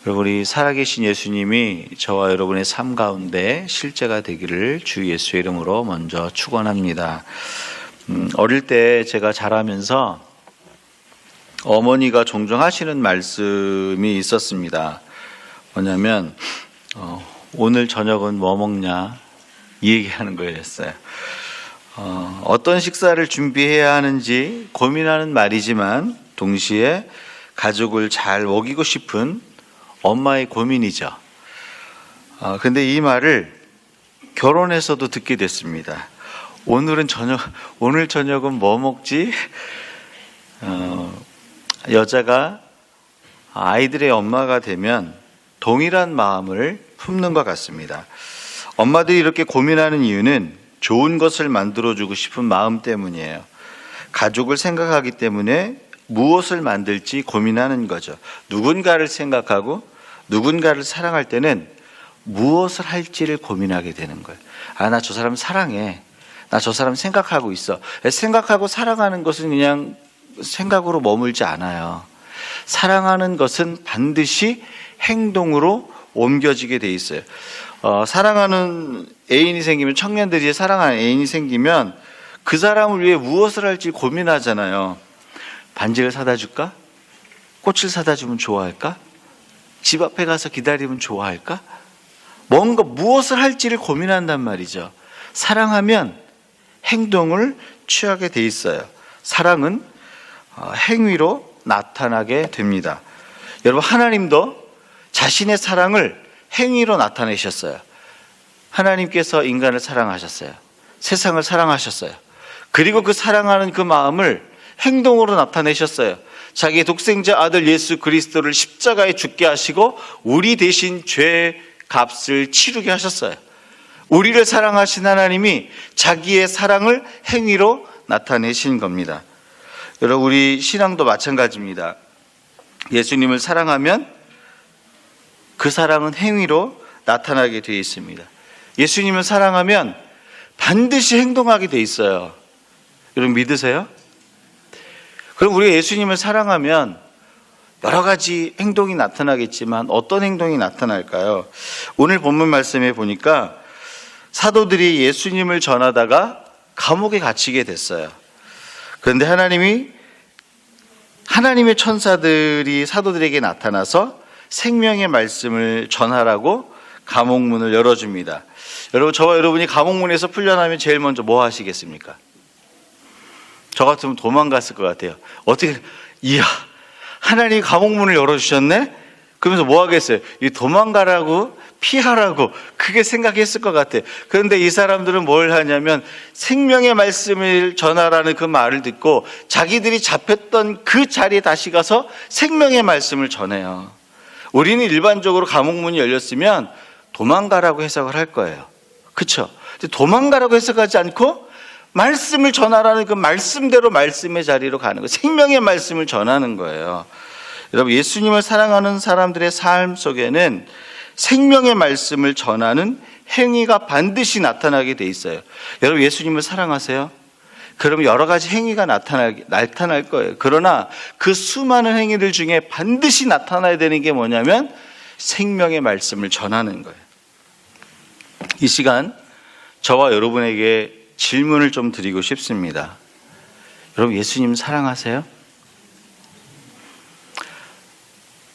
그리고 우리 살아계신 예수님이 저와 여러분의 삶 가운데 실제가 되기를 주 예수의 이름으로 먼저 축원합니다. 어릴 때 제가 자라면서 어머니가 종종 하시는 말씀이 있었습니다. 뭐냐면 오늘 저녁은 뭐 먹냐 이 얘기하는 거였어요. 어떤 식사를 준비해야 하는지 고민하는 말이지만 동시에 가족을 잘 먹이고 싶은 엄마의 고민이죠. 근데 이 말을 결혼해서도 듣게 됐습니다. 오늘 저녁은 뭐 먹지? 여자가 아이들의 엄마가 되면 동일한 마음을 품는 것 같습니다. 엄마들이 이렇게 고민하는 이유는 좋은 것을 만들어주고 싶은 마음 때문이에요. 가족을 생각하기 때문에 무엇을 만들지 고민하는 거죠. 누군가를 생각하고 누군가를 사랑할 때는 무엇을 할지를 고민하게 되는 거예요. 나 저 사람 사랑해. 나 저 사람 생각하고 있어. 생각하고 사랑하는 것은 그냥 생각으로 머물지 않아요. 사랑하는 것은 반드시 행동으로 옮겨지게 돼 있어요. 사랑하는 애인이 생기면, 청년들이 사랑하는 애인이 생기면 그 사람을 위해 무엇을 할지 고민하잖아요. 반지를 사다 줄까? 꽃을 사다 주면 좋아할까? 집 앞에 가서 기다리면 좋아할까? 뭔가 무엇을 할지를 고민한단 말이죠. 사랑하면 행동을 취하게 돼 있어요. 사랑은 행위로 나타나게 됩니다. 여러분, 하나님도 자신의 사랑을 행위로 나타내셨어요. 하나님께서 인간을 사랑하셨어요. 세상을 사랑하셨어요. 그리고 그 사랑하는 그 마음을 행동으로 나타내셨어요. 자기의 독생자 아들 예수 그리스도를 십자가에 죽게 하시고 우리 대신 죄 값을 치르게 하셨어요. 우리를 사랑하신 하나님이 자기의 사랑을 행위로 나타내신 겁니다. 여러분, 우리 신앙도 마찬가지입니다. 예수님을 사랑하면 그 사랑은 행위로 나타나게 되어 있습니다. 예수님을 사랑하면 반드시 행동하게 되어 있어요. 여러분, 믿으세요? 그럼 우리가 예수님을 사랑하면 여러 가지 행동이 나타나겠지만 어떤 행동이 나타날까요? 오늘 본문 말씀에 보니까 사도들이 예수님을 전하다가 감옥에 갇히게 됐어요. 그런데 하나님의 천사들이 사도들에게 나타나서 생명의 말씀을 전하라고 감옥문을 열어줍니다. 여러분, 저와 여러분이 감옥문에서 풀려나면 제일 먼저 뭐 하시겠습니까? 저 같으면 도망갔을 것 같아요. 어떻게, 이야, 하나님이 감옥문을 열어주셨네? 그러면서 뭐 하겠어요? 도망가라고, 피하라고, 그게 생각했을 것 같아요. 그런데 이 사람들은 뭘 하냐면 생명의 말씀을 전하라는 그 말을 듣고 자기들이 잡혔던 그 자리에 다시 가서 생명의 말씀을 전해요. 우리는 일반적으로 감옥문이 열렸으면 도망가라고 해석을 할 거예요. 그렇죠? 도망가라고 해석하지 않고 말씀을 전하라는 그 말씀대로 말씀의 자리로 가는 거예요. 생명의 말씀을 전하는 거예요. 여러분, 예수님을 사랑하는 사람들의 삶 속에는 생명의 말씀을 전하는 행위가 반드시 나타나게 돼 있어요. 여러분, 예수님을 사랑하세요? 그러면 여러 가지 행위가 나타날 거예요. 그러나 그 수많은 행위들 중에 반드시 나타나야 되는 게 뭐냐면 생명의 말씀을 전하는 거예요. 이 시간 저와 여러분에게 질문을 좀 드리고 싶습니다. 여러분, 예수님 사랑하세요?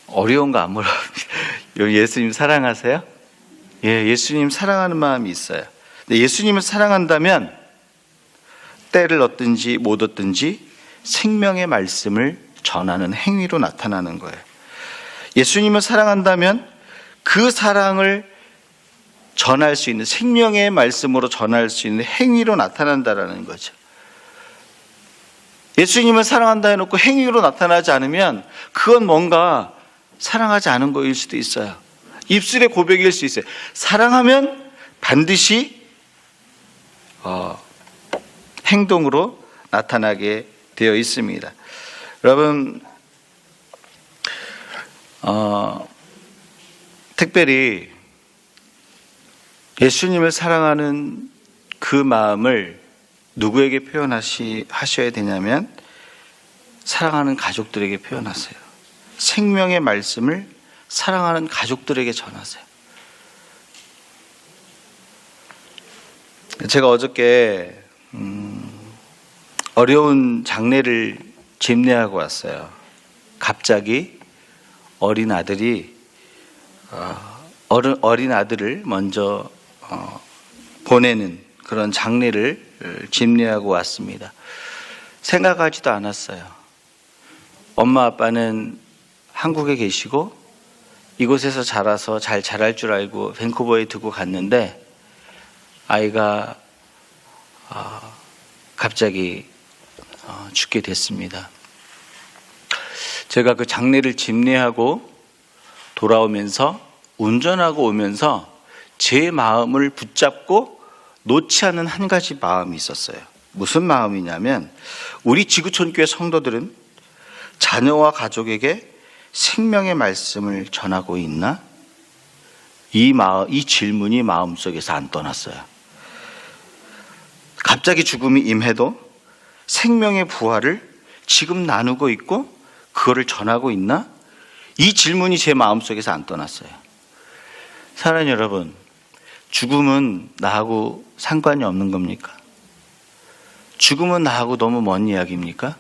어려운 거 안 물어봅니다. 예수님 사랑하세요? 예, 예수님 사랑하는 마음이 있어요. 근데 예수님을 사랑한다면 때를 얻든지 못 얻든지 생명의 말씀을 전하는 행위로 나타나는 거예요. 예수님을 사랑한다면 그 사랑을 전할 수 있는, 생명의 말씀으로 전할 수 있는 행위로 나타난다라는 거죠. 예수님을 사랑한다 해놓고 행위로 나타나지 않으면 그건 뭔가 사랑하지 않은 거일 수도 있어요. 입술의 고백일 수 있어요. 사랑하면 반드시 행동으로 나타나게 되어 있습니다. 여러분, 특별히 예수님을 사랑하는 그 마음을 누구에게 표현하셔야 되냐면 사랑하는 가족들에게 표현하세요. 생명의 말씀을 사랑하는 가족들에게 전하세요. 제가 어저께 어려운 장례를 집례하고 왔어요. 갑자기 어린 아들이 어린 아들을 먼저 보내는 그런 장례를 집례하고 왔습니다. 생각하지도 않았어요. 엄마 아빠는 한국에 계시고 이곳에서 자라서 잘 자랄 줄 알고 밴쿠버에 두고 갔는데 아이가 갑자기 죽게 됐습니다. 제가 그 장례를 집례하고 돌아오면서 운전하고 오면서 제 마음을 붙잡고 놓지 않는 한 가지 마음이 있었어요. 무슨 마음이냐면 우리 지구촌교회 성도들은 자녀와 가족에게 생명의 말씀을 전하고 있나? 이 질문이 마음속에서 안 떠났어요. 갑자기 죽음이 임해도 생명의 부활을 지금 나누고 있고 그거를 전하고 있나? 이 질문이 제 마음속에서 안 떠났어요. 사랑하는 여러분, 죽음은 나하고 상관이 없는 겁니까? 죽음은 나하고 너무 먼 이야기입니까?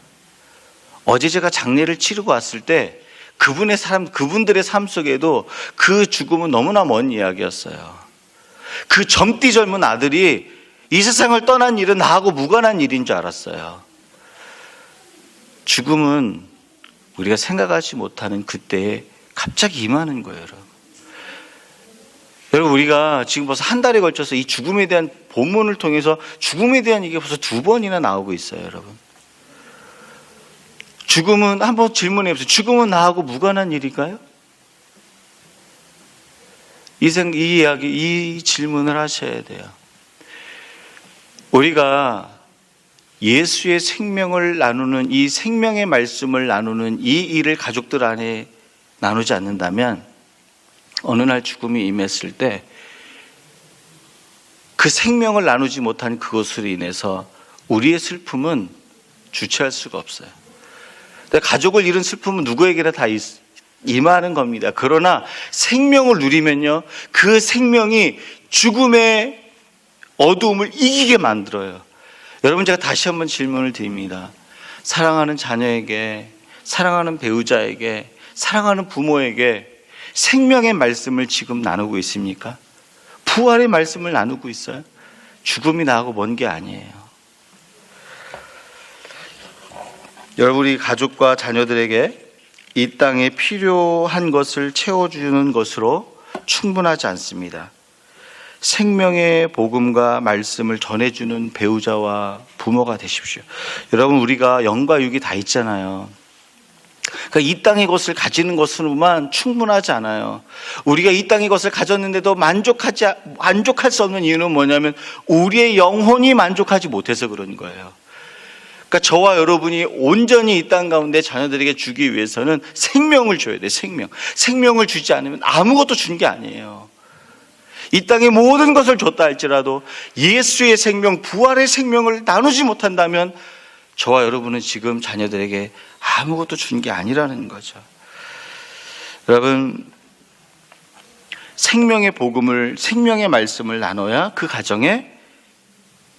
어제 제가 장례를 치르고 왔을 때 그분들의 삶 속에도 그 죽음은 너무나 먼 이야기였어요. 그 젊디 젊은 아들이 이 세상을 떠난 일은 나하고 무관한 일인 줄 알았어요. 죽음은 우리가 생각하지 못하는 그때에 갑자기 임하는 거예요, 여러분. 여러분, 우리가 지금 벌써 한 달에 걸쳐서 이 죽음에 대한 본문을 통해서 죽음에 대한 얘기가 벌써 2번이나 나오고 있어요, 여러분. 죽음은, 한번 질문해 보세요. 죽음은 나하고 무관한 일인가요? 이 질문을 하셔야 돼요. 우리가 예수의 생명을 나누는, 이 생명의 말씀을 나누는 이 일을 가족들 안에 나누지 않는다면 어느 날 죽음이 임했을 때 그 생명을 나누지 못한 그것으로 인해서 우리의 슬픔은 주체할 수가 없어요. 가족을 잃은 슬픔은 누구에게나 다 임하는 겁니다. 그러나 생명을 누리면요, 그 생명이 죽음의 어두움을 이기게 만들어요. 여러분, 제가 다시 한번 질문을 드립니다. 사랑하는 자녀에게, 사랑하는 배우자에게, 사랑하는 부모에게 생명의 말씀을 지금 나누고 있습니까? 부활의 말씀을 나누고 있어요? 죽음이 나하고 먼 게 아니에요. 여러분, 우리 가족과 자녀들에게 이 땅에 필요한 것을 채워주는 것으로 충분하지 않습니다. 생명의 복음과 말씀을 전해주는 배우자와 부모가 되십시오. 여러분, 우리가 영과 육이 다 있잖아요. 그러니까 이 땅의 것을 가지는 것으로만 충분하지 않아요. 우리가 이 땅의 것을 가졌는데도 만족할 수 없는 이유는 뭐냐면 우리의 영혼이 만족하지 못해서 그런 거예요. 그러니까 저와 여러분이 온전히 이 땅 가운데 자녀들에게 주기 위해서는 생명을 줘야 돼요. 생명을 주지 않으면 아무것도 준 게 아니에요. 이 땅의 모든 것을 줬다 할지라도 예수의 생명, 부활의 생명을 나누지 못한다면 저와 여러분은 지금 자녀들에게 아무것도 준 게 아니라는 거죠. 여러분, 생명의 복음을, 생명의 말씀을 나눠야 그 가정에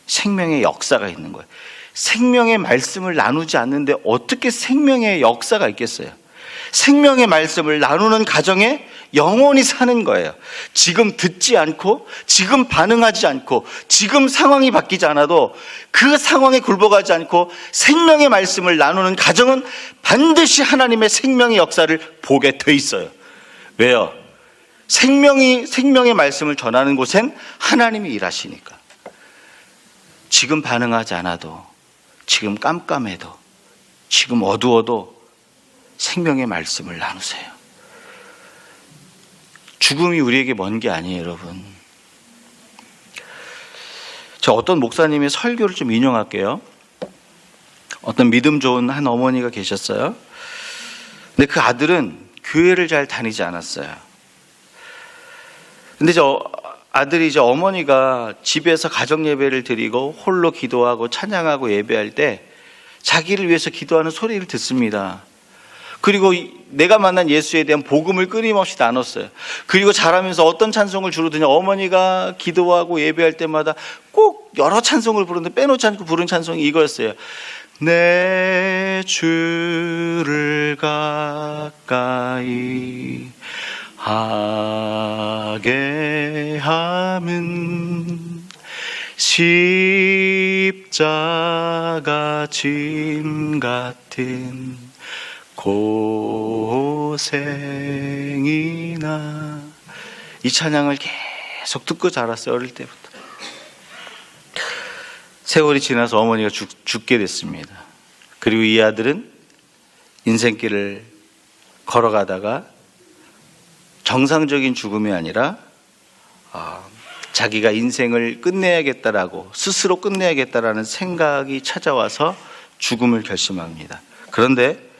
생명의 역사가 있는 거예요. 생명의 말씀을 나누지 않는데 어떻게 생명의 역사가 있겠어요? 생명의 말씀을 나누는 가정에 영원히 사는 거예요. 지금 듣지 않고, 지금 반응하지 않고, 지금 상황이 바뀌지 않아도 그 상황에 굴복하지 않고 생명의 말씀을 나누는 가정은 반드시 하나님의 생명의 역사를 보게 돼 있어요. 왜요? 생명의 말씀을 전하는 곳엔 하나님이 일하시니까. 지금 반응하지 않아도, 지금 깜깜해도, 지금 어두워도 생명의 말씀을 나누세요. 죽음이 우리에게 먼 게 아니에요, 여러분. 저 어떤 목사님의 설교를 좀 인용할게요. 어떤 믿음 좋은 한 어머니가 계셨어요. 근데 그 아들은 교회를 잘 다니지 않았어요. 근데 저 아들이 이제 어머니가 집에서 가정 예배를 드리고 홀로 기도하고 찬양하고 예배할 때 자기를 위해서 기도하는 소리를 듣습니다. 그리고 내가 만난 예수에 대한 복음을 끊임없이 나눴어요. 그리고 자라면서 어떤 찬송을 주로 듣냐, 어머니가 기도하고 예배할 때마다 꼭 여러 찬송을 부르는데 빼놓지 않고 부른 찬송이 이거였어요. 내 주를 가까이 하게 함은 십자가 짐 같은 고생이나. 이 찬양을 계속 듣고 자랐어요. 어릴 때부터. 세월이 지나서 어머니가 죽게 됐습니다. 그리고 이 아들은 인생길을 걸어가다가 정상적인 죽음이 아니라 자기가 인생을 끝내야겠다라고, 스스로 끝내야겠다라는 생각이 찾아와서 죽음을 결심합니다. 그런데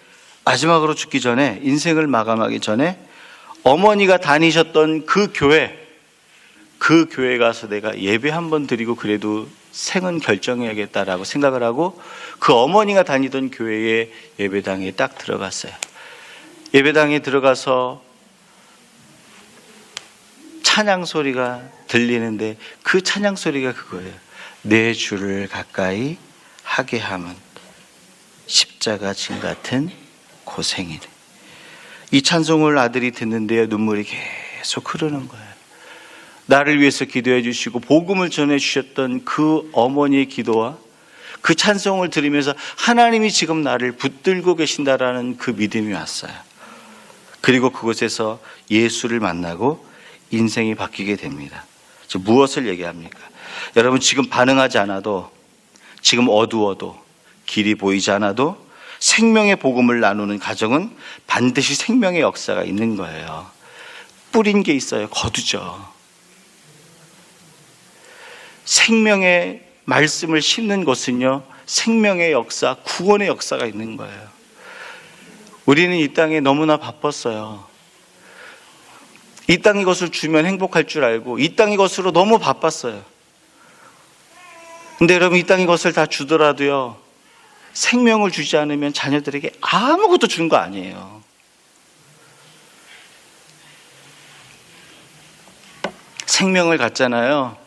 마지막으로 죽기 전에, 인생을 마감하기 전에 어머니가 다니셨던 그 교회 가서 내가 예배 한번 드리고 그래도 생은 결정해야겠다라고 생각을 하고 그 어머니가 다니던 교회의 예배당에 딱 들어갔어요. 예배당에 들어가서 찬양 소리가 들리는데 그 찬양 소리가 그거예요. 내 주를 가까이 하게 함은 십자가 짐 같은 고생이네. 이 찬송을 아들이 듣는데요, 눈물이 계속 흐르는 거예요. 나를 위해서 기도해 주시고 복음을 전해 주셨던 그 어머니의 기도와 그 찬송을 들으면서 하나님이 지금 나를 붙들고 계신다라는 그 믿음이 왔어요. 그리고 그곳에서 예수를 만나고 인생이 바뀌게 됩니다. 무엇을 얘기합니까? 여러분, 지금 반응하지 않아도, 지금 어두워도, 길이 보이지 않아도 생명의 복음을 나누는 가정은 반드시 생명의 역사가 있는 거예요. 뿌린 게 있어요. 거두죠. 생명의 말씀을 심는 곳은요, 생명의 역사, 구원의 역사가 있는 거예요. 우리는 이 땅에 너무나 바빴어요. 이 땅의 것을 주면 행복할 줄 알고 이 땅의 것으로 너무 바빴어요. 근데 여러분, 이 땅의 것을 다 주더라도요, 생명을 주지 않으면 자녀들에게 아무것도 준 거 아니에요. 생명을 갖잖아요.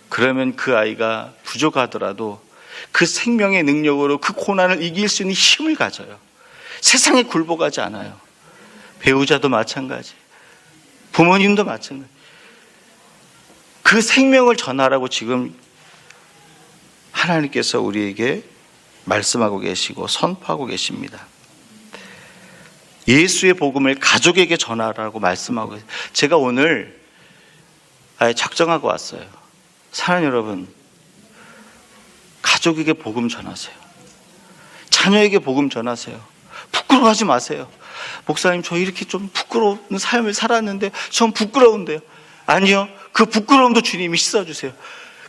그러면 그 아이가 부족하더라도 그 생명의 능력으로 그 고난을 이길 수 있는 힘을 가져요. 세상에 굴복하지 않아요. 배우자도 마찬가지, 부모님도 마찬가지. 그 생명을 전하라고 지금 하나님께서 우리에게 말씀하고 계시고 선포하고 계십니다. 예수의 복음을 가족에게 전하라고 말씀하고 계세요. 제가 오늘 작정하고 왔어요. 사랑하는 여러분, 가족에게 복음 전하세요. 자녀에게 복음 전하세요. 부끄러워하지 마세요. 목사님, 저 이렇게 좀 부끄러운 삶을 살았는데 전 부끄러운데요. 아니요, 그 부끄러움도 주님이 씻어주세요.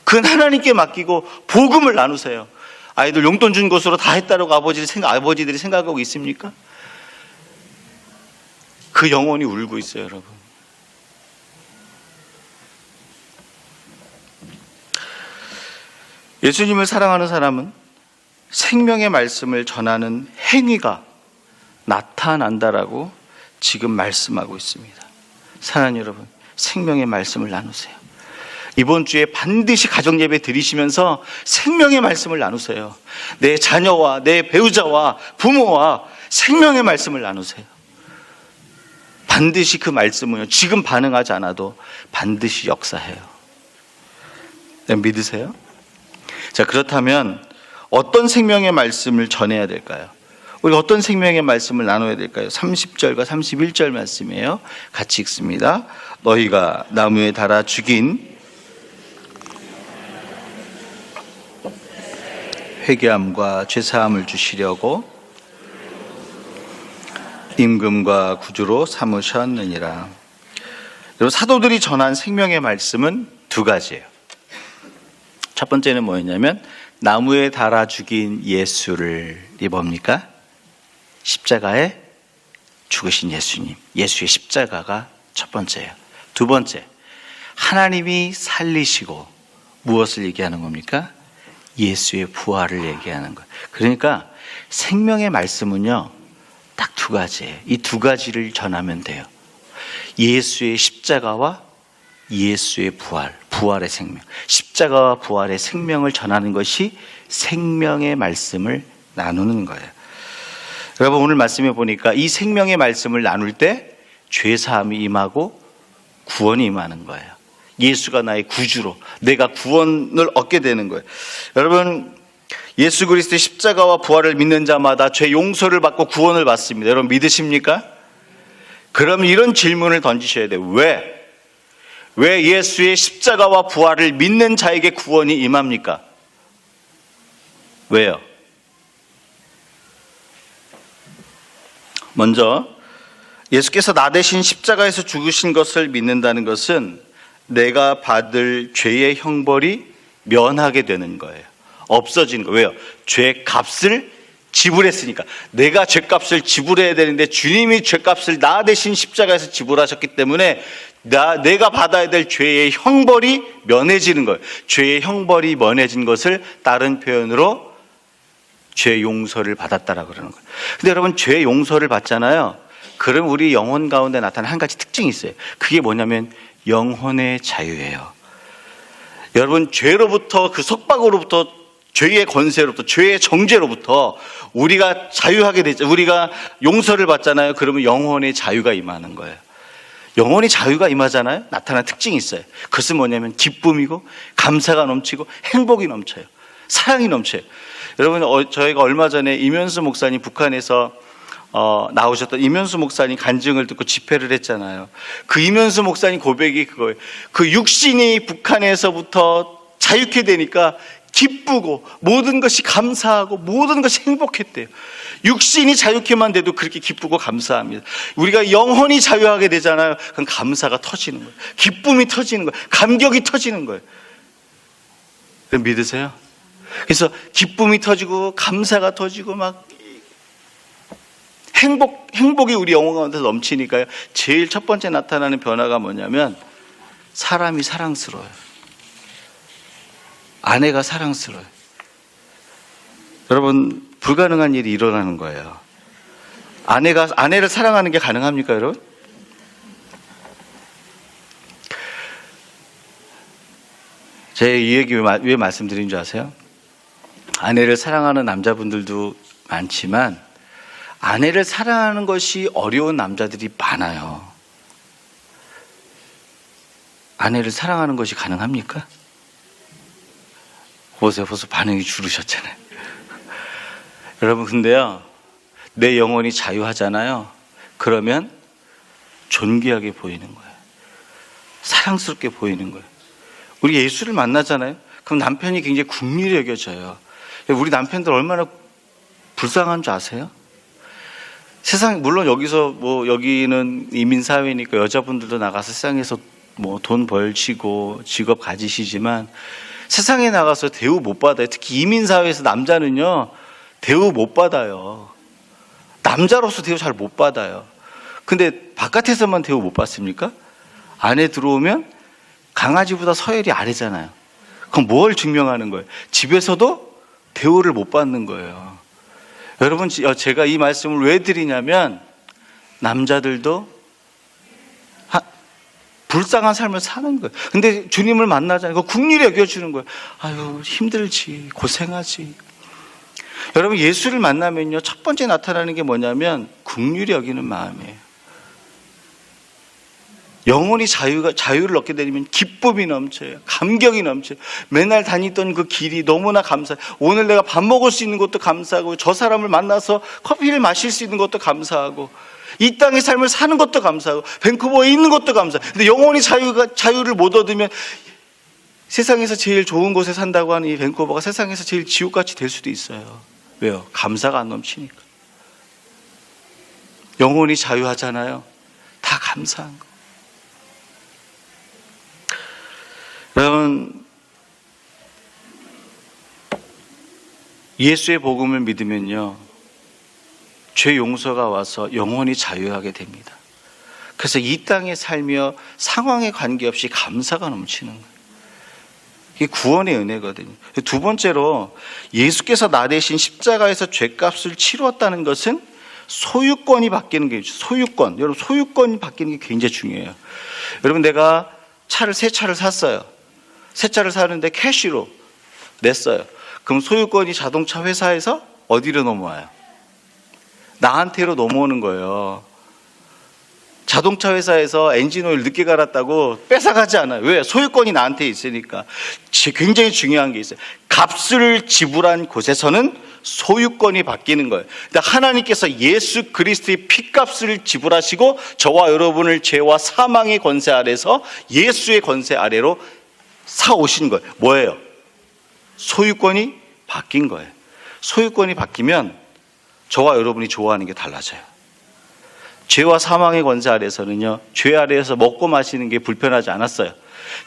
그건 하나님께 맡기고 복음을 나누세요. 아이들 용돈 준 것으로 다 했다라고 아버지들이 생각하고 있습니까? 그 영혼이 울고 있어요, 여러분. 예수님을 사랑하는 사람은 생명의 말씀을 전하는 행위가 나타난다라고 지금 말씀하고 있습니다. 사랑하는 여러분, 생명의 말씀을 나누세요. 이번 주에 반드시 가정예배 드리시면서 생명의 말씀을 나누세요. 내 자녀와 내 배우자와 부모와 생명의 말씀을 나누세요. 반드시 그 말씀은요, 지금 반응하지 않아도 반드시 역사해요. 믿으세요? 자, 그렇다면 어떤 생명의 말씀을 전해야 될까요? 우리가 어떤 생명의 말씀을 나눠야 될까요? 30절과 31절 말씀이에요. 같이 읽습니다. 너희가 나무에 달아 죽인 회개함과 죄사함을 주시려고 임금과 구주로 삼으셨느니라. 여러분, 사도들이 전한 생명의 말씀은 두 가지예요. 첫 번째는 뭐였냐면 나무에 달아 죽인 예수를, 이 뭡니까? 십자가에 죽으신 예수님, 예수의 십자가가 첫 번째예요. 두 번째, 하나님이 살리시고 무엇을 얘기하는 겁니까? 예수의 부활을 얘기하는 거예요. 그러니까 생명의 말씀은요, 딱 두 가지예요. 이 두 가지를 전하면 돼요. 예수의 십자가와 예수의 부활의 생명. 십자가와 부활의 생명을 전하는 것이 생명의 말씀을 나누는 거예요. 여러분, 오늘 말씀해 보니까 이 생명의 말씀을 나눌 때 죄사함이 임하고 구원이 임하는 거예요. 예수가 나의 구주로 내가 구원을 얻게 되는 거예요. 여러분, 예수 그리스도의 십자가와 부활을 믿는 자마다 죄 용서를 받고 구원을 받습니다. 여러분 믿으십니까? 그럼 이런 질문을 던지셔야 돼요. 왜 예수의 십자가와 부활을 믿는 자에게 구원이 임합니까? 왜요? 먼저 예수께서 나 대신 십자가에서 죽으신 것을 믿는다는 것은 내가 받을 죄의 형벌이 면하게 되는 거예요. 없어지는 거예요. 왜요? 죄 값을 지불했으니까. 내가 죄값을 지불해야 되는데 주님이 죄값을 나 대신 십자가에서 지불하셨기 때문에 내가 받아야 될 죄의 형벌이 면해지는 거예요. 죄의 형벌이 면해진 것을 다른 표현으로 죄 용서를 받았다라고 그러는 거예요. 근데 여러분, 죄 용서를 받잖아요. 그럼 우리 영혼 가운데 나타나는 한 가지 특징이 있어요. 그게 뭐냐면 영혼의 자유예요. 여러분, 죄로부터, 그 속박으로부터, 죄의 권세로부터, 죄의 정죄로부터 우리가 자유하게 되죠. 우리가 용서를 받잖아요. 그러면 영혼의 자유가 임하는 거예요. 영혼의 자유가 임하잖아요. 나타나는 특징이 있어요. 그것은 뭐냐면 기쁨이고 감사가 넘치고 행복이 넘쳐요. 사랑이 넘쳐요. 여러분, 저희가 얼마 전에 이면수 목사님, 북한에서 나오셨던 이면수 목사님 간증을 듣고 집회를 했잖아요. 그 이면수 목사님 고백이 그거예요. 그 육신이 북한에서부터 자유케 되니까 기쁘고 모든 것이 감사하고 모든 것이 행복했대요. 육신이 자유케만 돼도 그렇게 기쁘고 감사합니다. 우리가 영혼이 자유하게 되잖아요. 그럼 감사가 터지는 거예요. 기쁨이 터지는 거예요. 감격이 터지는 거예요. 믿으세요? 그래서 기쁨이 터지고 감사가 터지고 막 행복이 우리 영혼 가운데 넘치니까요. 제일 첫 번째 나타나는 변화가 뭐냐면 사람이 사랑스러워요. 아내가 사랑스러워요. 여러분, 불가능한 일이 일어나는 거예요. 아내를 사랑하는 게 가능합니까, 여러분? 제가 이 얘기 왜 말씀드린 줄 아세요? 아내를 사랑하는 남자분들도 많지만 아내를 사랑하는 것이 어려운 남자들이 많아요. 아내를 사랑하는 것이 가능합니까? 보세요, 벌써 반응이 줄으셨잖아요. 여러분, 근데요, 내 영혼이 자유하잖아요. 그러면 존귀하게 보이는 거예요. 사랑스럽게 보이는 거예요. 우리 예수를 만나잖아요. 그럼 남편이 굉장히 긍휼히 여겨져요. 우리 남편들 얼마나 불쌍한 줄 아세요? 물론 여기는 이민사회니까 여자분들도 나가서 세상에서 돈 벌시고 직업 가지시지만 세상에 나가서 대우 못 받아요. 특히 이민사회에서 남자는요, 대우 못 받아요. 남자로서 대우 잘 못 받아요. 근데 바깥에서만 대우 못 받습니까? 안에 들어오면 강아지보다 서열이 아래잖아요. 그럼 뭘 증명하는 거예요? 집에서도 대우를 못 받는 거예요. 여러분, 제가 이 말씀을 왜 드리냐면 남자들도 불쌍한 삶을 사는 거예요. 근데 주님을 만나잖아요. 그거 긍휼히 여겨주는 거예요. 아유, 힘들지, 고생하지. 여러분, 예수를 만나면요, 첫 번째 나타나는 게 뭐냐면 긍휼히 여기는 마음이에요. 영혼이 자유를 얻게 되면 기쁨이 넘쳐요. 감격이 넘쳐요. 맨날 다니던 그 길이 너무나 감사해요. 오늘 내가 밥 먹을 수 있는 것도 감사하고, 저 사람을 만나서 커피를 마실 수 있는 것도 감사하고, 이 땅의 삶을 사는 것도 감사하고, 밴쿠버에 있는 것도 감사해요. 근데 영혼이 자유를 못 얻으면 세상에서 제일 좋은 곳에 산다고 하는 이 밴쿠버가 세상에서 제일 지옥같이 될 수도 있어요. 왜요? 감사가 안 넘치니까. 영혼이 자유하잖아요. 다 감사한 거. 여러분, 예수의 복음을 믿으면요, 죄 용서가 와서 영혼이 자유하게 됩니다. 그래서 이 땅에 살며 상황에 관계없이 감사가 넘치는 거예요. 이게 구원의 은혜거든요. 두 번째로, 예수께서 나 대신 십자가에서 죄값을 치루었다는 것은 소유권이 바뀌는 게 소유권. 여러분 소유권이 바뀌는 게 굉장히 중요해요. 여러분 내가 새 차를 샀어요. 새 차를 사는데 캐시로 냈어요. 그럼 소유권이 자동차 회사에서 어디로 넘어와요? 나한테로 넘어오는 거예요. 자동차 회사에서 엔진오일 늦게 갈았다고 뺏어가지 않아요. 왜? 소유권이 나한테 있으니까. 굉장히 중요한 게 있어요. 값을 지불한 곳에서는 소유권이 바뀌는 거예요. 그러니까 하나님께서 예수 그리스도의 피값을 지불하시고 저와 여러분을 죄와 사망의 권세 아래서 예수의 권세 아래로 사오신 거예요. 뭐예요? 소유권이 바뀐 거예요. 소유권이 바뀌면 저와 여러분이 좋아하는 게 달라져요. 죄와 사망의 권세 아래서는요, 죄 아래에서 먹고 마시는 게 불편하지 않았어요.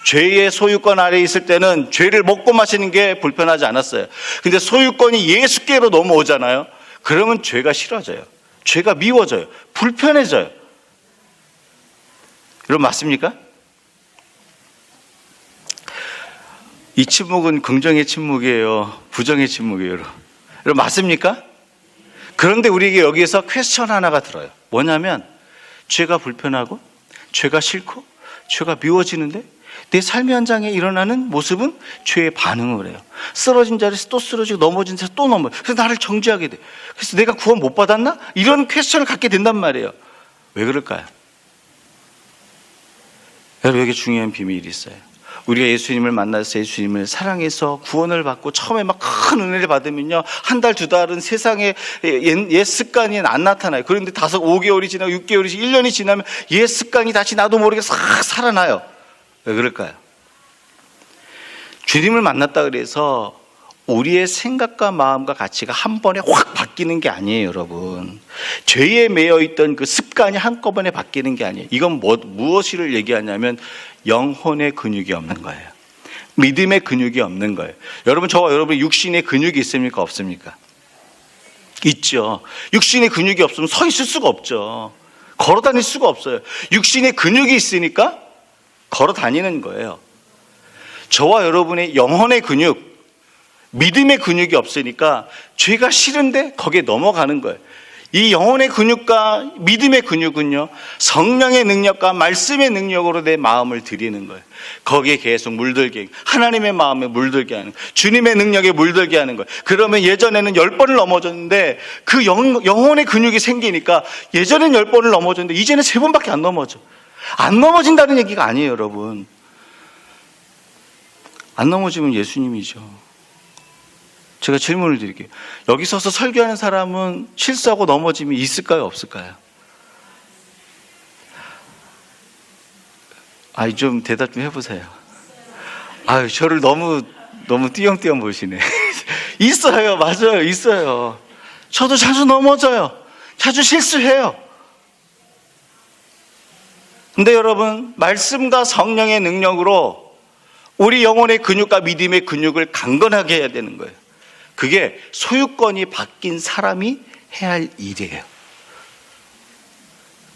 죄의 소유권 아래에 있을 때는 죄를 먹고 마시는 게 불편하지 않았어요. 근데 소유권이 예수께로 넘어오잖아요. 그러면 죄가 싫어져요. 죄가 미워져요. 불편해져요. 여러분 맞습니까? 이 침묵은 긍정의 침묵이에요? 부정의 침묵이에요? 여러분 맞습니까? 그런데 우리에게 여기에서 퀘스천 하나가 들어요. 뭐냐면 죄가 불편하고 죄가 싫고 죄가 미워지는데 내 삶의 현장에 일어나는 모습은 죄의 반응을 해요. 쓰러진 자리에서 또 쓰러지고 넘어진 자리에서 또 넘어요. 그래서 나를 정죄하게 돼. 그래서 내가 구원 못 받았나? 이런 퀘스천을 갖게 된단 말이에요. 왜 그럴까요? 여러분 여기 중요한 비밀이 있어요. 우리가 예수님을 만나서 예수님을 사랑해서 구원을 받고 처음에 막 큰 은혜를 받으면요, 한 달, 두 달은 세상에 옛 습관이 안 나타나요. 그런데 5개월이 지나고 6개월이 지나고 1년이 지나면 옛 습관이 다시 나도 모르게 싹 살아나요. 왜 그럴까요? 주님을 만났다 그래서 우리의 생각과 마음과 가치가 한 번에 확 바뀌는 게 아니에요, 여러분. 죄에 매여 있던 그 습관이 한꺼번에 바뀌는 게 아니에요. 이건 무엇을 얘기하냐면 영혼의 근육이 없는 거예요. 믿음의 근육이 없는 거예요. 여러분, 저와 여러분의 육신의 근육이 있습니까? 없습니까? 있죠. 육신의 근육이 없으면 서 있을 수가 없죠. 걸어 다닐 수가 없어요. 육신의 근육이 있으니까 걸어 다니는 거예요. 저와 여러분의 영혼의 근육, 믿음의 근육이 없으니까 죄가 싫은데 거기에 넘어가는 거예요. 이 영혼의 근육과 믿음의 근육은요, 성령의 능력과 말씀의 능력으로 내 마음을 드리는 거예요. 거기에 계속 물들게, 하나님의 마음에 물들게 하는 거예요. 주님의 능력에 물들게 하는 거예요. 그러면 예전에는 10번을 넘어졌는데 그 영혼의 근육이 생기니까 예전엔 10번을 넘어졌는데 이제는 3번밖에 안 넘어져. 안 넘어진다는 얘기가 아니에요, 여러분. 안 넘어지면 예수님이죠. 제가 질문을 드릴게요. 여기 서서 설교하는 사람은 실수하고 넘어짐이 있을까요? 없을까요? 좀 대답 좀 해보세요. 저를 너무 띄엄띄엄 보시네. 있어요. 맞아요. 있어요. 저도 자주 넘어져요. 자주 실수해요. 근데 여러분, 말씀과 성령의 능력으로 우리 영혼의 근육과 믿음의 근육을 강건하게 해야 되는 거예요. 그게 소유권이 바뀐 사람이 해야 할 일이에요.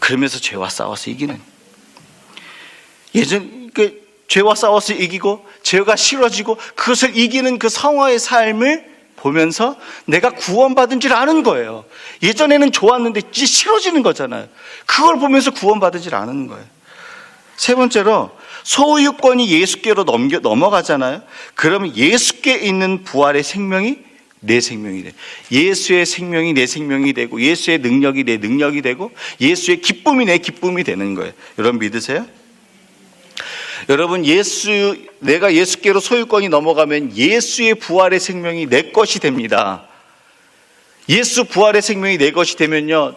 그러면서 죄와 싸워서 이기는. 죄와 싸워서 이기고 죄가 싫어지고 그것을 이기는 그 성화의 삶을 보면서 내가 구원받은 줄 아는 거예요. 예전에는 좋았는데 이제 싫어지는 거잖아요. 그걸 보면서 구원받은 줄 아는 거예요. 세 번째로, 소유권이 예수께로 넘어가잖아요. 그러면 예수께 있는 부활의 생명이 내 생명이 돼. 예수의 생명이 내 생명이 되고 예수의 능력이 내 능력이 되고 예수의 기쁨이 내 기쁨이 되는 거예요. 여러분 믿으세요? 여러분, 내가 예수께로 소유권이 넘어가면 예수의 부활의 생명이 내 것이 됩니다. 예수 부활의 생명이 내 것이 되면요,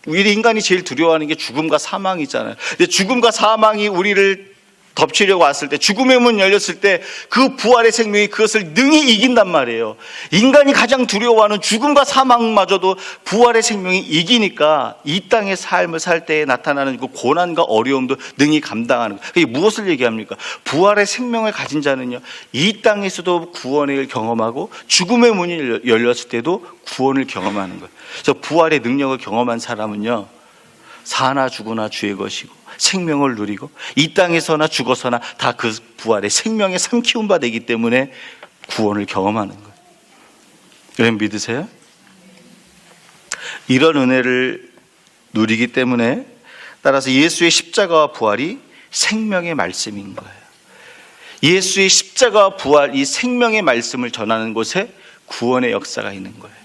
우리 인간이 제일 두려워하는 게 죽음과 사망이잖아요. 근데 죽음과 사망이 우리를 덮치려고 왔을 때, 죽음의 문 열렸을 때 그 부활의 생명이 그것을 능히 이긴단 말이에요. 인간이 가장 두려워하는 죽음과 사망마저도 부활의 생명이 이기니까 이 땅의 삶을 살 때에 나타나는 그 고난과 어려움도 능히 감당하는 거예요. 그게 무엇을 얘기합니까? 부활의 생명을 가진 자는요, 이 땅에서도 구원을 경험하고 죽음의 문이 열렸을 때도 구원을 경험하는 거예요. 그래서 부활의 능력을 경험한 사람은요, 사나 죽으나 주의 것이고 생명을 누리고 이 땅에서나 죽어서나 다 그 부활의 생명의 삼키운 바 되기 때문에 구원을 경험하는 거예요. 여러분 믿으세요? 이런 은혜를 누리기 때문에 따라서 예수의 십자가와 부활이 생명의 말씀인 거예요. 예수의 십자가와 부활, 이 생명의 말씀을 전하는 곳에 구원의 역사가 있는 거예요.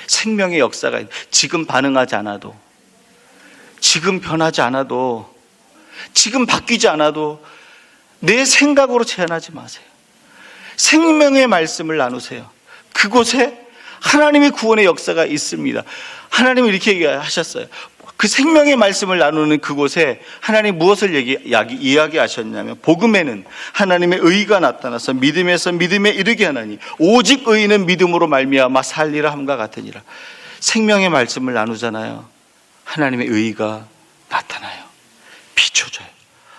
생명의 역사가 있는, 지금 반응하지 않아도, 지금 변하지 않아도, 지금 바뀌지 않아도 내 생각으로 제한하지 마세요. 생명의 말씀을 나누세요. 그곳에 하나님의 구원의 역사가 있습니다. 하나님이 이렇게 얘기하셨어요. 그 생명의 말씀을 나누는 그곳에 하나님 무엇을 이야기하셨냐면, 복음에는 하나님의 의가 나타나서 믿음에서 믿음에 이르게 하나니 오직 의인은 믿음으로 말미암아 살리라 함과 같으니라. 생명의 말씀을 나누잖아요. 하나님의 의가 나타나요. 비춰져요.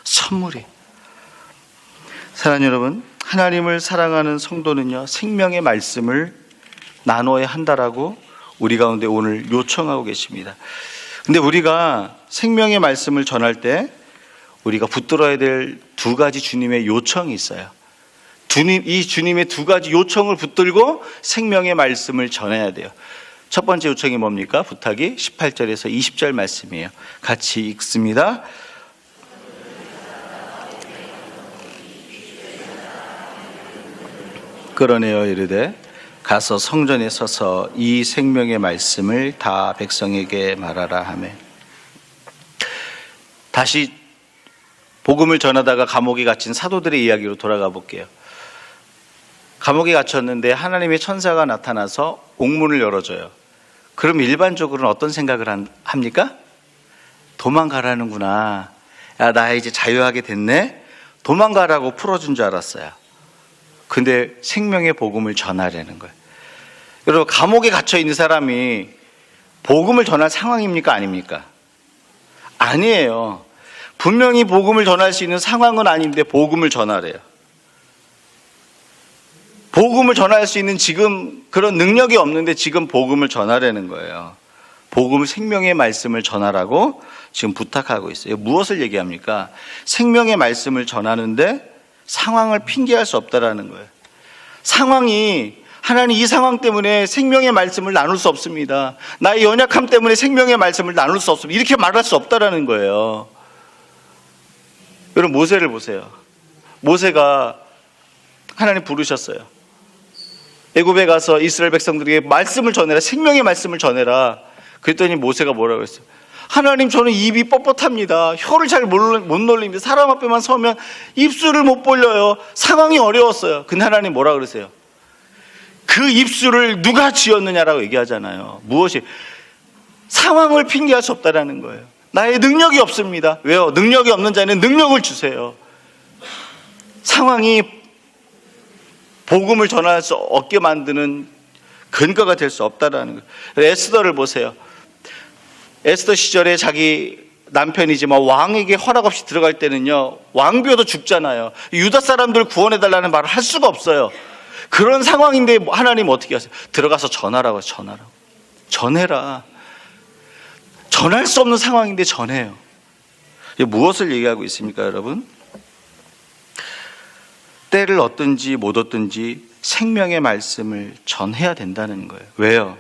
선물이. 사랑하는 여러분, 하나님을 사랑하는 성도는요, 생명의 말씀을 나눠야 한다라고 우리 가운데 오늘 요청하고 계십니다. 근데 우리가 생명의 말씀을 전할 때 우리가 붙들어야 될 두 가지 주님의 요청이 있어요. 이 주님의 두 가지 요청을 붙들고 생명의 말씀을 전해야 돼요. 첫 번째 요청이 뭡니까? 부탁이 18절에서 20절 말씀이에요. 같이 읽습니다. 끌어내어 이르되 가서 성전에 서서 이 생명의 말씀을 다 백성에게 말하라 하며, 다시 복음을 전하다가 감옥에 갇힌 사도들의 이야기로 돌아가 볼게요. 감옥에 갇혔는데 하나님의 천사가 나타나서 옥문을 열어줘요. 그럼 일반적으로는 어떤 생각을 합니까? 도망가라는구나. 야, 나 이제 자유하게 됐네? 도망가라고 풀어준 줄 알았어요. 근데 생명의 복음을 전하려는 거예요. 여러분, 감옥에 갇혀 있는 사람이 복음을 전할 상황입니까? 아닙니까? 아니에요. 분명히 복음을 전할 수 있는 상황은 아닌데 복음을 전하래요. 복음을 전할 수 있는 지금 그런 능력이 없는데 지금 복음을 전하라는 거예요. 복음을, 생명의 말씀을 전하라고 지금 부탁하고 있어요. 무엇을 얘기합니까? 생명의 말씀을 전하는데 상황을 핑계할 수 없다라는 거예요. 상황이, 하나님 이 상황 때문에 생명의 말씀을 나눌 수 없습니다. 나의 연약함 때문에 생명의 말씀을 나눌 수 없습니다. 이렇게 말할 수 없다라는 거예요. 여러분, 모세를 보세요. 모세가 하나님 부르셨어요. 애굽에 가서 이스라엘 백성들에게 말씀을 전해라, 생명의 말씀을 전해라. 그랬더니 모세가 뭐라고 했어요? 하나님, 저는 입이 뻣뻣합니다. 혀를 잘 못 놀립니다. 사람 앞에만 서면 입술을 못 벌려요. 상황이 어려웠어요. 근데 하나님 뭐라 그러세요? 그 입술을 누가 지었느냐라고 얘기하잖아요. 무엇이? 상황을 핑계할 수 없다라는 거예요. 나의 능력이 없습니다. 왜요? 능력이 없는 자는 능력을 주세요. 상황이 복음을 전할 수 없게 만드는 근거가 될 수 없다라는 거예요. 에스더를 보세요. 에스더 시절에 자기 남편이지만 왕에게 허락 없이 들어갈 때는요, 왕비어도 죽잖아요. 유다 사람들 구원해달라는 말을 할 수가 없어요. 그런 상황인데 하나님 어떻게 하세요? 들어가서 전하라고 해서 전하라고. 전해라. 전할 수 없는 상황인데 전해요. 무엇을 얘기하고 있습니까, 여러분? 때를 얻든지 못 얻든지 생명의 말씀을 전해야 된다는 거예요. 왜요?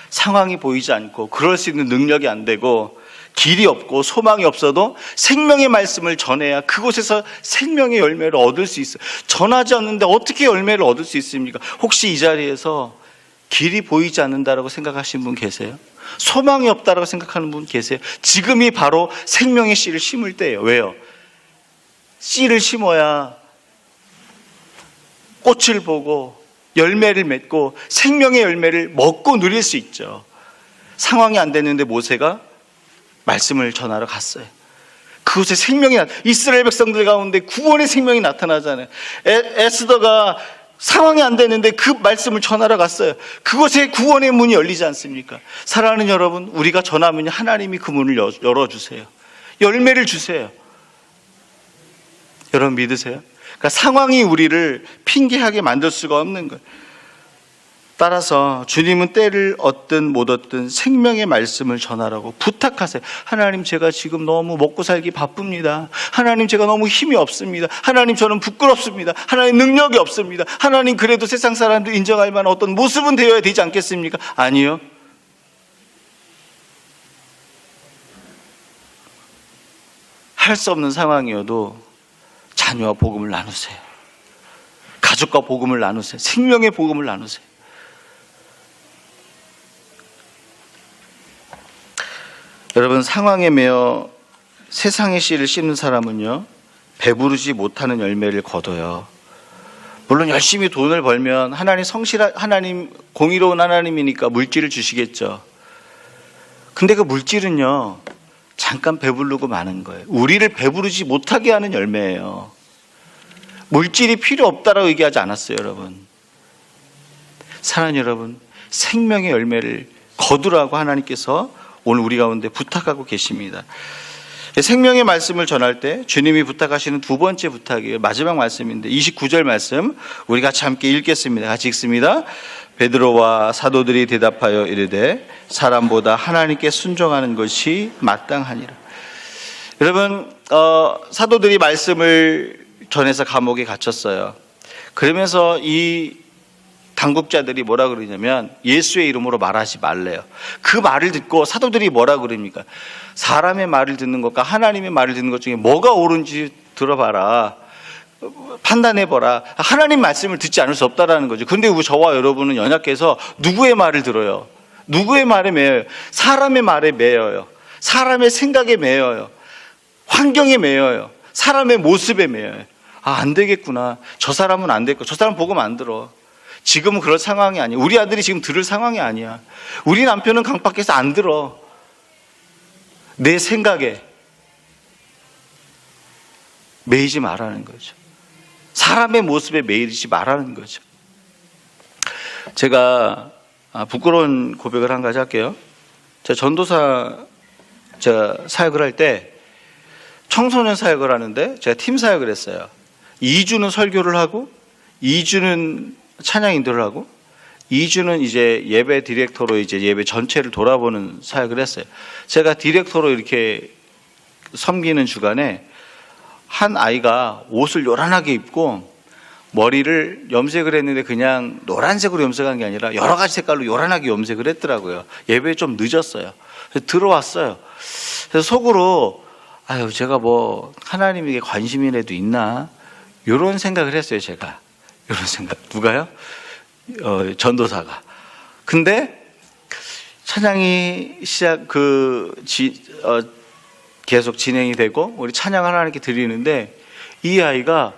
상황이 보이지 않고 그럴 수 있는 능력이 안 되고 길이 없고 소망이 없어도 생명의 말씀을 전해야 그곳에서 생명의 열매를 얻을 수 있어요. 전하지 않는데 어떻게 열매를 얻을 수 있습니까? 혹시 이 자리에서 길이 보이지 않는다라고 생각하시는 분 계세요? 소망이 없다라고 생각하는 분 계세요? 지금이 바로 생명의 씨를 심을 때예요. 왜요? 씨를 심어야 꽃을 보고 열매를 맺고 생명의 열매를 먹고 누릴 수 있죠. 상황이 안 됐는데 모세가 말씀을 전하러 갔어요. 그곳에 생명이 이스라엘 백성들 가운데 구원의 생명이 나타나잖아요. 에스더가 상황이 안 됐는데 그 말씀을 전하러 갔어요. 그곳에 구원의 문이 열리지 않습니까? 사랑하는 여러분, 우리가 전하면 하나님이 그 문을 열어주세요. 열매를 주세요. 여러분 믿으세요? 그러니까 상황이 우리를 핑계하게 만들 수가 없는 거예요. 따라서 주님은 때를 얻든 못 얻든 생명의 말씀을 전하라고 부탁하세요. 하나님, 제가 지금 너무 먹고 살기 바쁩니다. 하나님, 제가 너무 힘이 없습니다. 하나님, 저는 부끄럽습니다. 하나님, 능력이 없습니다. 하나님, 그래도 세상 사람들 인정할 만한 어떤 모습은 되어야 되지 않겠습니까? 아니요. 할 수 없는 상황이어도 자녀와 복음을 나누세요. 가족과 복음을 나누세요. 생명의 복음을 나누세요. 여러분, 상황에 매여 세상의 씨를 씹는 사람은요, 배부르지 못하는 열매를 거둬요. 물론 열심히 돈을 벌면 하나님 공의로운 하나님이니까 물질을 주시겠죠. 근데 그 물질은요, 잠깐 배부르고 마는 거예요. 우리를 배부르지 못하게 하는 열매예요. 물질이 필요 없다라고 얘기하지 않았어요, 여러분. 사랑하는 여러분, 생명의 열매를 거두라고 하나님께서 오늘 우리 가운데 부탁하고 계십니다. 생명의 말씀을 전할 때 주님이 부탁하시는 두 번째 부탁이에요. 마지막 말씀인데 29절 말씀 우리 같이 함께 읽겠습니다. 같이 읽습니다. 베드로와 사도들이 대답하여 이르되 사람보다 하나님께 순종하는 것이 마땅하니라. 여러분, 사도들이 말씀을 전해서 감옥에 갇혔어요. 그러면서 이 당국자들이 뭐라 그러냐면 예수의 이름으로 말하지 말래요. 그 말을 듣고 사도들이 뭐라 그럽니까? 사람의 말을 듣는 것과 하나님의 말을 듣는 것 중에 뭐가 옳은지 들어봐라. 판단해봐라. 하나님 말씀을 듣지 않을 수 없다라는 거죠. 근데 저와 여러분은 연약해서 누구의 말을 들어요? 누구의 말에 매여요? 사람의 말에 매여요. 사람의 생각에 매여요. 환경에 매여요. 사람의 모습에 매여요. 안 되겠구나. 저 사람은 안 됐고, 저 사람 복음 안 들어. 지금은 그럴 상황이 아니야. 우리 아들이 지금 들을 상황이 아니야. 우리 남편은 강박해서 안 들어. 내 생각에 매이지 말라는 거죠. 사람의 모습에 매이지 말라는 거죠. 제가 부끄러운 고백을 한 가지 할게요. 제가 전도사 사역을 할 때 청소년 사역을 하는데 제가 팀 사역을 했어요. 2주는 설교를 하고 2주는 찬양 인도를 하고 2주는 이제 예배 디렉터로 이제 예배 전체를 돌아보는 사역을 했어요. 제가 디렉터로 이렇게 섬기는 주간에 한 아이가 옷을 요란하게 입고 머리를 염색을 했는데 그냥 노란색으로 염색한 게 아니라 여러 가지 색깔로 요란하게 염색을 했더라고요. 예배에 좀 늦었어요. 그래서 들어왔어요. 그래서 속으로 제가 뭐 하나님에게 관심이라도 있나 이런 생각을 했어요. 제가 이런 생각. 누가요? 전도사가. 근데 찬양이 계속 진행이 되고 우리 찬양을 하나님께 드리는데 이 아이가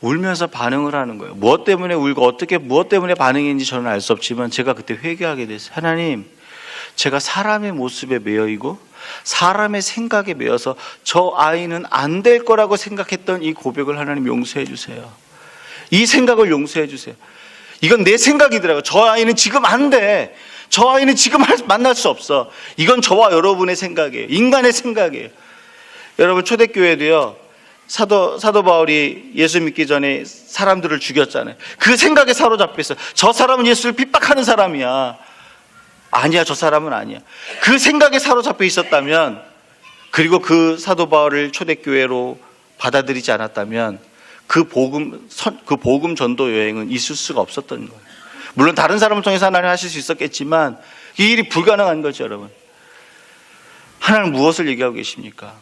울면서 반응을 하는 거예요. 무엇 때문에 울고 무엇 때문에 반응인지 저는 알 수 없지만 제가 그때 회개하게 됐어요. 하나님, 제가 사람의 모습에 매여있고 사람의 생각에 매여서 저 아이는 안 될 거라고 생각했던 이 고백을 하나님 용서해 주세요. 이 생각을 용서해 주세요. 이건 내 생각이더라고요. 저 아이는 지금 안 돼. 저 아이는 지금 만날 수 없어. 이건 저와 여러분의 생각이에요. 인간의 생각이에요. 여러분, 초대교회도요, 사도 바울이 예수 믿기 전에 사람들을 죽였잖아요. 그 생각에 사로잡혀 있어요. 저 사람은 예수를 핍박하는 사람이야. 아니야, 저 사람은 아니야. 그 생각에 사로잡혀 있었다면, 그리고 그 사도 바울을 초대교회로 받아들이지 않았다면 그 복음 전도 여행은 있을 수가 없었던 거예요. 물론 다른 사람을 통해서 하나님 하실 수 있었겠지만 이 일이 불가능한 거죠, 여러분. 하나님 무엇을 얘기하고 계십니까?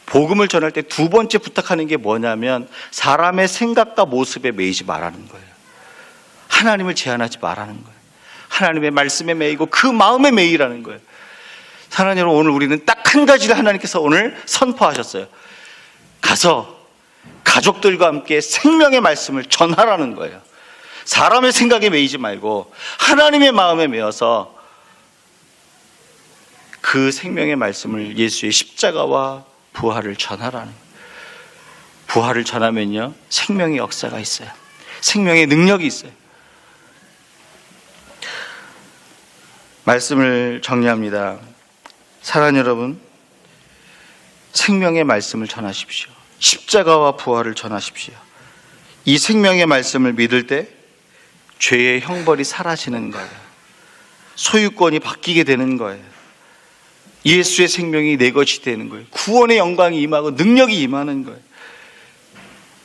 복음을 전할 때 두 번째 부탁하는 게 뭐냐면 사람의 생각과 모습에 매이지 말라는 거예요. 하나님을 제한하지 말라는 거예요. 하나님의 말씀에 매이고 그 마음에 매이라는 거예요. 사랑하는 여러분, 오늘 우리는 딱 한 가지를 하나님께서 오늘 선포하셨어요. 가서 가족들과 함께 생명의 말씀을 전하라는 거예요. 사람의 생각에 매이지 말고 하나님의 마음에 매여서 그 생명의 말씀을, 예수의 십자가와 부활을 전하라는 거예요. 부활을 전하면요, 생명의 역사가 있어요. 생명의 능력이 있어요. 말씀을 정리합니다. 사랑하는 여러분, 생명의 말씀을 전하십시오. 십자가와 부활을 전하십시오. 이 생명의 말씀을 믿을 때 죄의 형벌이 사라지는 거예요. 소유권이 바뀌게 되는 거예요. 예수의 생명이 내 것이 되는 거예요. 구원의 영광이 임하고 능력이 임하는 거예요.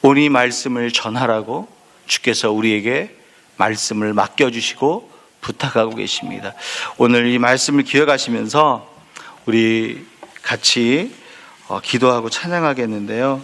오늘 이 말씀을 전하라고 주께서 우리에게 말씀을 맡겨주시고 부탁하고 계십니다. 오늘 이 말씀을 기억하시면서 우리 같이 기도하고 찬양하겠는데요.